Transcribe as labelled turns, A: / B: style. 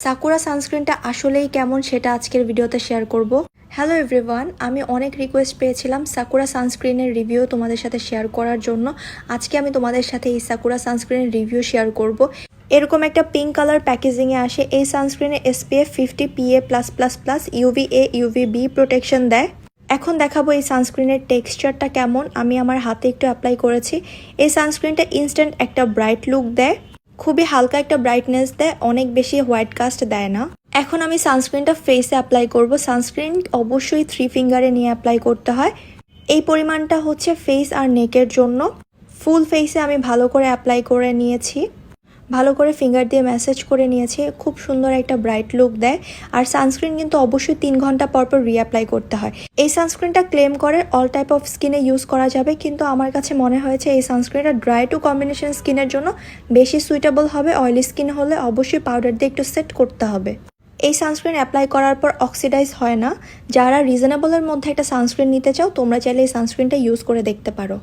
A: Sakura সানস্ক্রিনটা আসলেই কেমন সেটা আজকের ভিডিওতে শেয়ার করব। হ্যালো এভরিওয়ান, আমি অনেক রিকোয়েস্ট পেয়েছিলাম সাকুরা সানস্ক্রিনের রিভিউ তোমাদের সাথে শেয়ার করার জন্য। আজকে আমি তোমাদের সাথে এই সাকুরা সানস্ক্রিনের রিভিউ শেয়ার করব। এরকম একটা পিঙ্ক কালার প্যাকেজিংয়ে আসে। এই সানস্ক্রিনে SPF 50 PA+++ UVA UVB protection দেয়। এখন দেখাবো এই সানস্ক্রিনের টেক্সচারটা কেমন। আমি আমার হাতে একটু অ্যাপ্লাই করেছি। এই সানস্ক্রিনটা ইনস্ট্যান্ট একটা ব্রাইট লুক দেয়, খুবই হালকা একটা ব্রাইটনেস দেয়, অনেক বেশি হোয়াইট কাস্ট দেয় না। এখন আমি সানস্ক্রিনটা ফেসে অ্যাপ্লাই করব। সানস্ক্রিন অবশ্যই 3 ফিঙ্গারে নিয়ে অ্যাপ্লাই করতে হয়। এই পরিমাণটা হচ্ছে ফেস আর নেকের জন্য। ফুল ফেসে আমি ভালো করে অ্যাপ্লাই করে নিয়েছি, ভালো করে ফিঙ্গার দিয়ে ম্যাসেজ করে নিয়েছি। খুব সুন্দর একটা ব্রাইট লুক দেয়। আর সানস্ক্রিন কিন্তু অবশ্যই 3 ঘন্টা পর পর রিঅ্যাপ্লাই করতে হয়। এই সানস্ক্রিনটা ক্লেম করে অল টাইপ অফ স্কিনে ইউজ করা যাবে, কিন্তু আমার কাছে মনে হয়েছে এই সানস্ক্রিনটা ড্রাই টু কম্বিনেশন স্কিনের জন্য বেশি সুইটেবল হবে। অয়েলি স্কিন হলে অবশ্যই পাউডার দিয়ে একটু সেট করতে হবে। এই সানস্ক্রিন অ্যাপ্লাই করার পর অক্সিডাইজ হয় না। যারা রিজনেবলের মধ্যে একটা সানস্ক্রিন নিতে চাও, তোমরা চাইলে এই সানস্ক্রিনটা ইউজ করে দেখতে পারো।